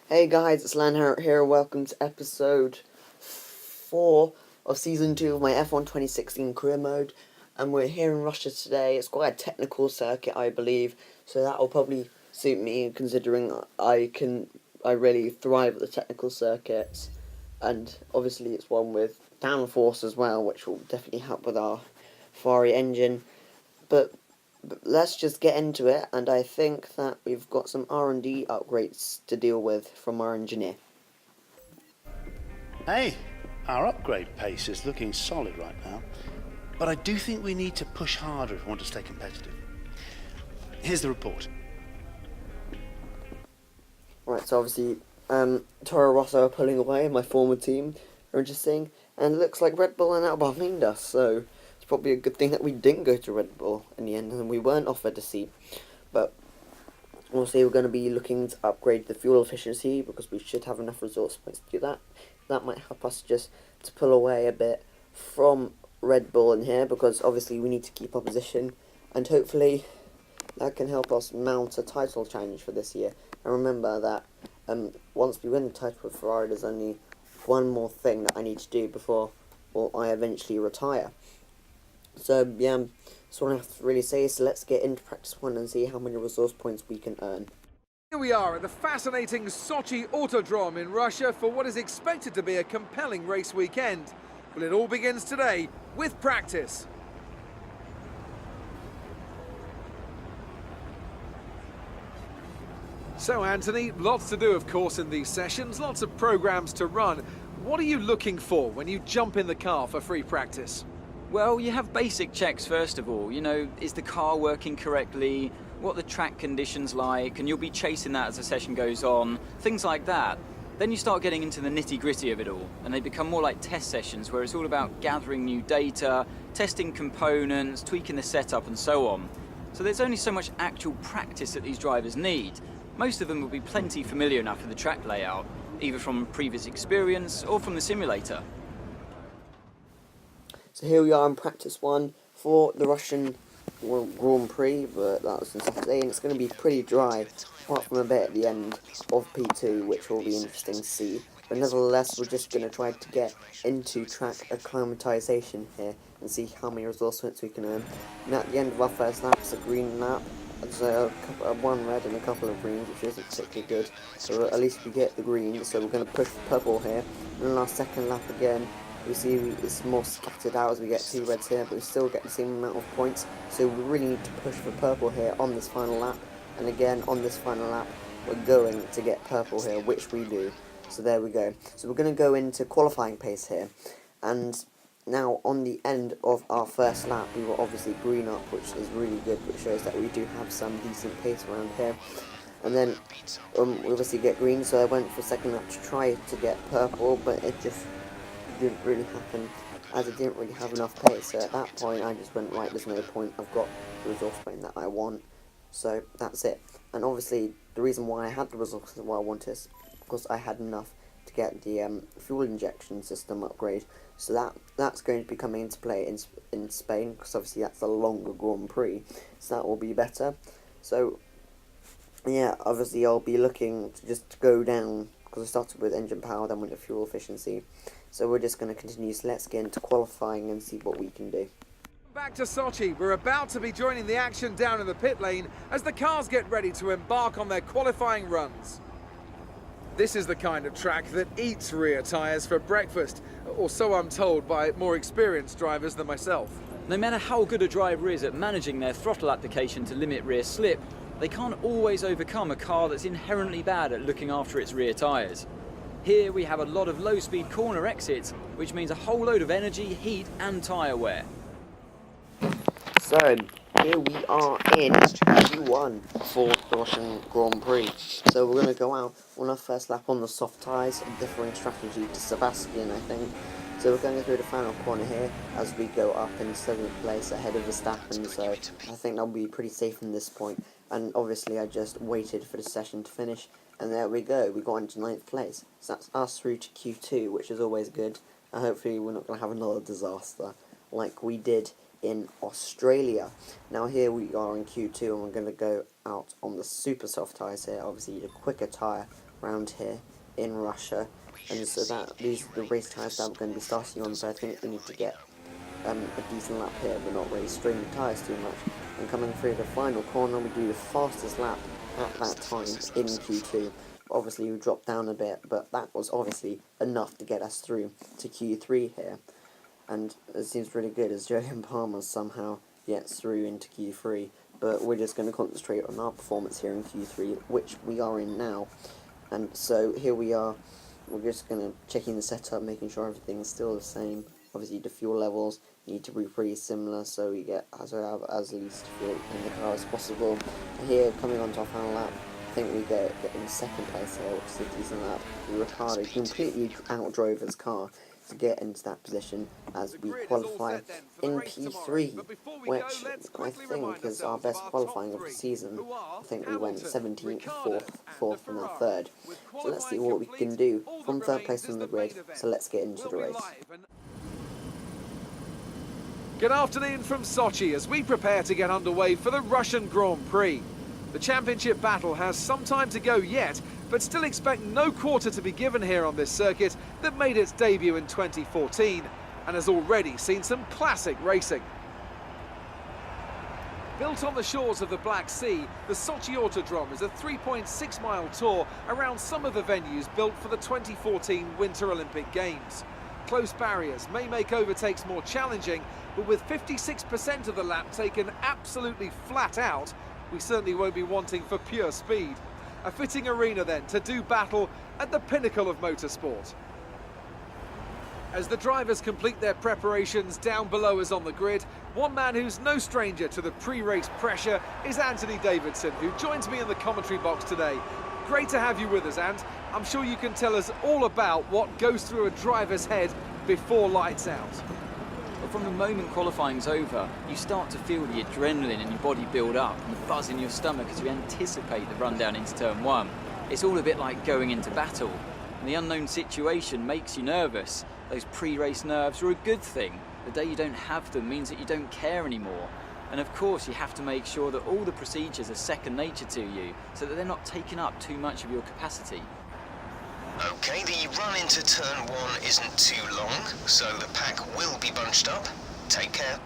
Hey guys, it's Lan here. Welcome to episode 4 of season 2 of my F1 2016 career mode. And we're here in Russia today. It's quite a technical circuit, I believe, so that will probably suit me considering I really thrive at the technical circuits. And obviously, it's one with downforce as well, which will definitely help with our Ferrari engine. But let's just get into it, and I think that we've got some R&D upgrades to deal with from our engineer. Hey, our upgrade pace is looking solid right now, but I do think we need to push harder if we want to stay competitive. Here's the report. Right, so obviously, Toro Rosso are pulling away, my former team, interesting, and it looks like Red Bull are now behind us, so it's probably a good thing that we didn't go to Red Bull in the end, and we weren't offered a seat. But obviously, we're going to be looking to upgrade the fuel efficiency, because we should have enough resource points to do that. That might help us just to pull away a bit from Red Bull in here, because obviously we need to keep our position, and hopefully that can help us mount a title challenge for this year. And remember that once we win the title with Ferrari, there's only one more thing that I need to do before I eventually retire. So yeah, that's what I have to really say. So let's get into practice 1 and see how many resource points we can earn. Here we are at the fascinating Sochi Autodrome in Russia for what is expected to be a compelling race weekend. Well, it all begins today with practice. So, Anthony, lots to do, of course, in these sessions, lots of programs to run. What are you looking for when you jump in the car for free practice? Well, you have basic checks first of all. Is the car working correctly? What the track conditions like? And you'll be chasing that as the session goes on. Things like that. Then you start getting into the nitty-gritty of it all, and they become more like test sessions where it's all about gathering new data, testing components, tweaking the setup, and so on. So there's only so much actual practice that these drivers need. Most of them will be plenty familiar enough with the track layout, either from previous experience or from the simulator. So here we are in practice 1 for the Russian Grand Prix, but that was on Saturday, and it's going to be pretty dry, apart from a bit at the end of P2, which will be interesting to see. But nevertheless, we're just going to try to get into track acclimatization here and see how many resource points we can earn. And at the end of our first lap, it's a green lap. So one red and a couple of greens, which isn't particularly good. So at least we get the green, so we're going to push for purple here. And then our second lap again, we see it's more scattered out as we get 2 reds here, but we still get the same amount of points. So we really need to push for purple here on this final lap. And again, on this final lap, we're going to get purple here, which we do. So there we go. So we're going to go into qualifying pace here. And now, on the end of our first lap, we were obviously green up, which is really good, which shows that we do have some decent pace around here. And then we obviously get green, so I went for second lap to try to get purple, but it just didn't really happen, as it didn't really have enough pace. So at that point, I just went, right, there's no point, I've got the resource point that I want, so that's it. And obviously, the reason why I had the resources that I wanted is because I had enough to get the fuel injection system upgrade. So that's going to be coming into play in Spain, because obviously that's a longer Grand Prix, so that will be better. So yeah, obviously I'll be looking to just go down, because I started with engine power, then with the fuel efficiency. So we're just going to continue, so let's get into qualifying and see what we can do. Back to Sochi, we're about to be joining the action down in the pit lane as the cars get ready to embark on their qualifying runs. This is the kind of track that eats rear tyres for breakfast, or so I'm told by more experienced drivers than myself. No matter how good a driver is at managing their throttle application to limit rear slip, they can't always overcome a car that's inherently bad at looking after its rear tyres. Here we have a lot of low-speed corner exits, which means a whole load of energy, heat and tyre wear. So, here we are in Q1 for the Russian Grand Prix. So we're going to go out on our first lap on the soft tyres, a differing strategy to Sebastian, I think. So we're going to go through the final corner here as we go up in 7th place ahead of Verstappen, so I think that'll be pretty safe in this point. And obviously I just waited for the session to finish, and there we go, we got into 9th place. So that's us through to Q2, which is always good, and hopefully we're not going to have another disaster like we did in Australia. Now here we are in Q2, and we're going to go out on the super soft tyres here. Obviously a quicker tyre around here in Russia, and so that these are the race tyres that we're going to be starting on. So I think we need to get a decent lap here, but not really strain the tyres too much. And coming through the final corner, we do the fastest lap at that time in Q2. Obviously we dropped down a bit, but that was obviously enough to get us through to Q3 here. And it seems really good as Jolyon Palmer somehow gets through into Q3, but we're just going to concentrate on our performance here in Q3, which we are in now. And so here we are, we're just going to checking the setup, making sure everything's still the same. Obviously the fuel levels need to be pretty similar, so we have as least fuel in the car as possible. Here, coming onto our final lap, I think we get in second place here, which is a decent lap. Ricciardo completely outdrove his car to get into that position as we qualify in P3, which I think is our best qualifying of the season. I think we went 17th, 4th and then 3rd. So let's see what we can do from 3rd place on the grid, so let's get into the race. Good afternoon from Sochi as we prepare to get underway for the Russian Grand Prix. The championship battle has some time to go yet, but still expect no quarter to be given here on this circuit that made its debut in 2014 and has already seen some classic racing. Built on the shores of the Black Sea, the Sochi Autodrome is a 3.6-mile tour around some of the venues built for the 2014 Winter Olympic Games. Close barriers may make overtakes more challenging, but with 56% of the lap taken absolutely flat out, we certainly won't be wanting for pure speed. A fitting arena then to do battle at the pinnacle of motorsport. As the drivers complete their preparations down below us on the grid, one man who's no stranger to the pre-race pressure is Anthony Davidson, who joins me in the commentary box today. Great to have you with us, Ant. I'm sure you can tell us all about what goes through a driver's head before lights out. But from the moment qualifying's over, you start to feel the adrenaline in your body build up and the buzz in your stomach as you anticipate the run down into turn 1. It's all a bit like going into battle, and the unknown situation makes you nervous. Those pre-race nerves are a good thing. The day you don't have them means that you don't care anymore. And of course you have to make sure that all the procedures are second nature to you, so that they're not taking up too much of your capacity. Okay, the run into turn 1 isn't too long, so the pack will be bunched up. Take care.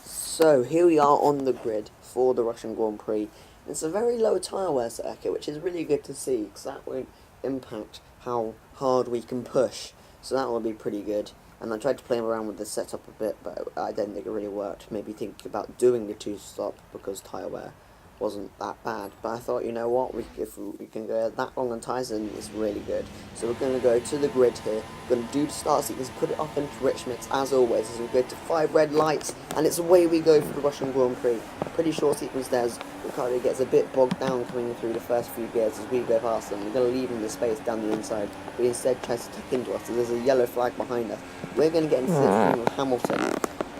So here we are on the grid for the Russian Grand Prix. It's a very low tyre wear circuit, which is really good to see, because that won't impact how hard we can push. So that will be pretty good. And I tried to play around with the setup a bit, but I don't think it really worked. Maybe think about doing the 2-stop because tyre wear wasn't that bad. But I thought, you know what, if we can go that long on tyres, then it's really good. So we're going to go to the grid here. We're going to do the start sequence, put it up into rich mix as always, as we go to 5 red lights, and it's away we go for the Russian Grand Prix. Pretty short sequence there as Ricciardo gets a bit bogged down coming through the first few gears as we go past them. We're going to leave him the space down the inside, but he instead tries to tuck into us, so there's a yellow flag behind us. We're going to get into the Hamilton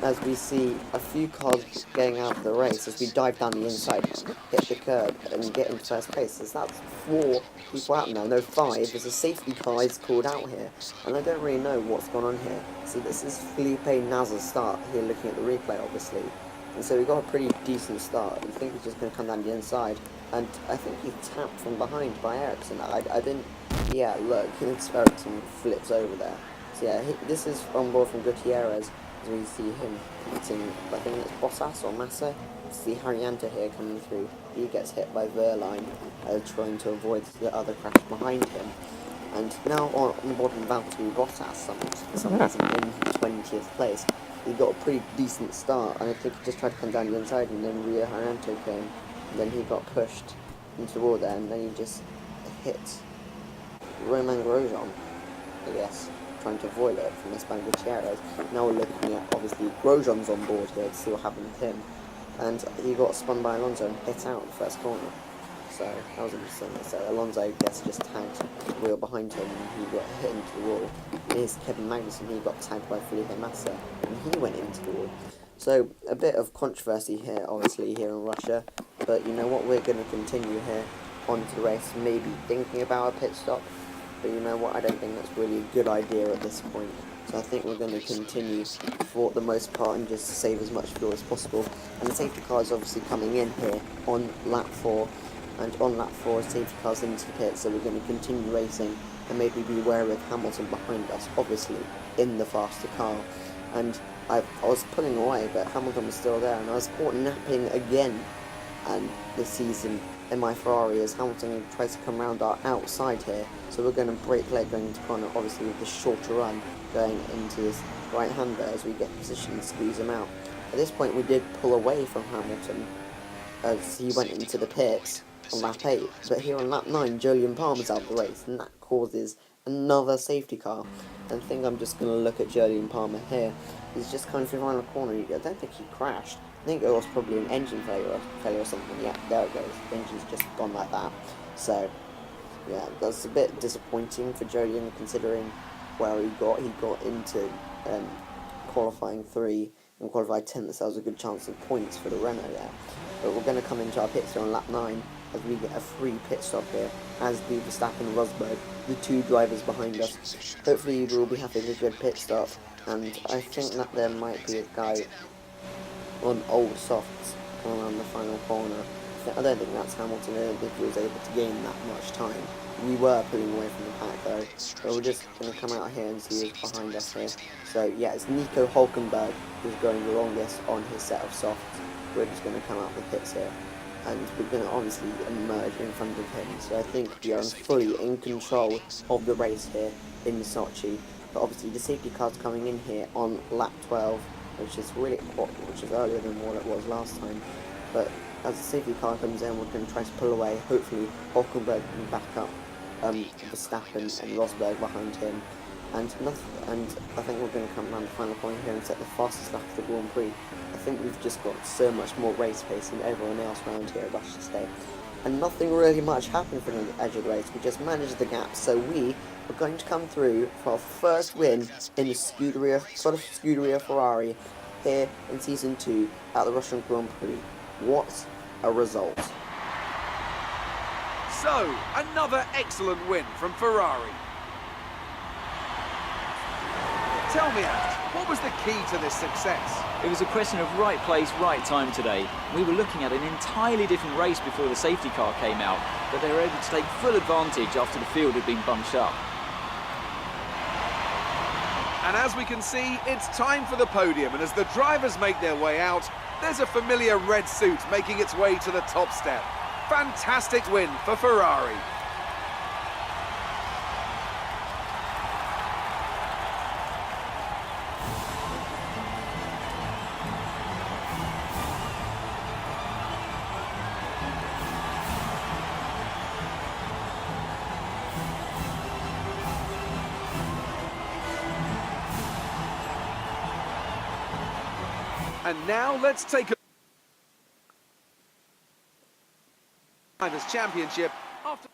as we see a few cars getting out of the race as we dive down the inside, hit the curb and get into first place. So that's 4 people out now, no 5. There's a safety car is called out here, and I don't really know what's going on here. So this is Felipe Nasr's start here, looking at the replay obviously. And so we got a pretty decent start. I think he's just going to come down the inside, and I think he tapped from behind by Ericsson. I didn't, yeah, look, Ericsson flips over there. So yeah, this is on board from Gutierrez. As we see him hitting, I think it's Bottas or Massa. See Haryanto here coming through. He gets hit by Verline, trying to avoid the other crash behind him. And now on board from Valtteri Bottas, for some reason in 20th place. He got a pretty decent start, and I think he just tried to come down the inside, and then Rio Haryanto came. And then he got pushed into the wall there, and then he just hit Romain Grosjean, I guess, trying to avoid it from Esteban Gutierrez. Now we're looking at, obviously, Grosjean's on board here to see what happened with him. And he got spun by Alonso and hit out the first corner. So that was interesting. So Alonso, I guess, just tagged the wheel behind him and he got hit into the wall. Here's Kevin Magnussen, he got tagged by Felipe Massa and he went into the wall. So a bit of controversy here, obviously, here in Russia. But you know what, we're going to continue here onto the race, maybe thinking about a pit stop. But you know what, I don't think that's really a good idea at this point. So I think we're going to continue for the most part and just save as much fuel as possible. And the safety car is obviously coming in here on lap 4. and on lap 4 safety cars into the pit, so we're going to continue racing and maybe be wary with Hamilton behind us, obviously in the faster car. And I was pulling away, but Hamilton was still there, and I was caught napping again and this season in my Ferrari as Hamilton tries to come around our outside here. So we're going to brake leg going into corner, obviously with the shorter run going into his right-hander as we get position and squeeze him out. At this point we did pull away from Hamilton as he went into the pits on lap 8, but here on lap 9 Jolyon Palmer's out the race, and that causes another safety car. And I think I'm just going to look at Jolyon Palmer here. He's just kind of around the corner. I don't think he crashed. I think it was probably an engine failure or something. Yeah, there it goes. The engine's just gone like that. So, yeah, that's a bit disappointing for Jolyon considering where he got. He got into qualifying 3 and qualified 10th, so that was a good chance of points for the Renault there. But we're going to come into our pits here on lap 9 as we get a free pit stop here, as do Verstappen and Rosberg, the 2 drivers behind us. Hopefully we'll be happy with a good pit stop, and I think that there might be a guy on old softs coming around the final corner. I don't think that's Hamilton. I don't think he was able to gain that much time. We were pulling away from the pack though, but we're just going to come out here and see who's behind us here. So yeah, it's Nico Hulkenberg who's going the longest on his set of softs. We're just going to come out the pits here, and we're going to obviously emerge in front of him. So I think we are fully in control of the race here in Sochi. But obviously the safety car's coming in here on lap 12, which is earlier than what it was last time. But as the safety car comes in, we're going to try to pull away. Hopefully Hulkenberg can back up Verstappen and Rosberg behind him. And I think we're going to come around the final point here and set the fastest lap of the Grand Prix. I think we've just got so much more race pace than everyone else around here, I should say. And nothing really much happened from the edge of the race. We just managed the gap, so we are going to come through for our first win in the Scuderia Ferrari here in Season 2 at the Russian Grand Prix. What a result. So, another excellent win from Ferrari. Tell me, Ant, what was the key to this success? It was a question of right place, right time today. We were looking at an entirely different race before the safety car came out, but they were able to take full advantage after the field had been bunched up. And as we can see, it's time for the podium, and as the drivers make their way out, there's a familiar red suit making its way to the top step. Fantastic win for Ferrari. And now let's take a Drivers' Championship after.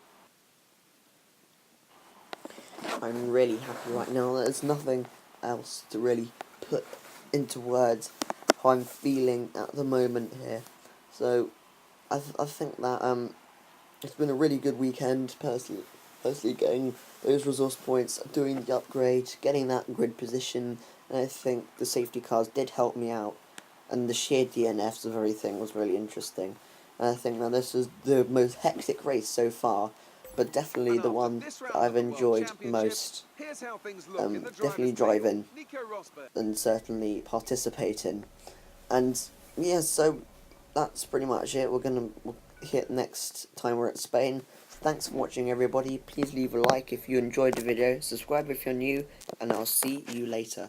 I'm really happy right now. There's nothing else to really put into words how I'm feeling at the moment here. So I think that it's been a really good weekend personally getting those resource points, doing the upgrade, getting that grid position, and I think the safety cars did help me out, and the sheer DNFs of everything was really interesting. And I think that this is the most hectic race so far, but definitely the one that I've enjoyed most. Definitely driving and certainly participating. And yeah, so that's pretty much it. We'll hit next time we're at Spain. Thanks for watching, everybody. Please leave a like if you enjoyed the video, subscribe if you're new, and I'll see you later.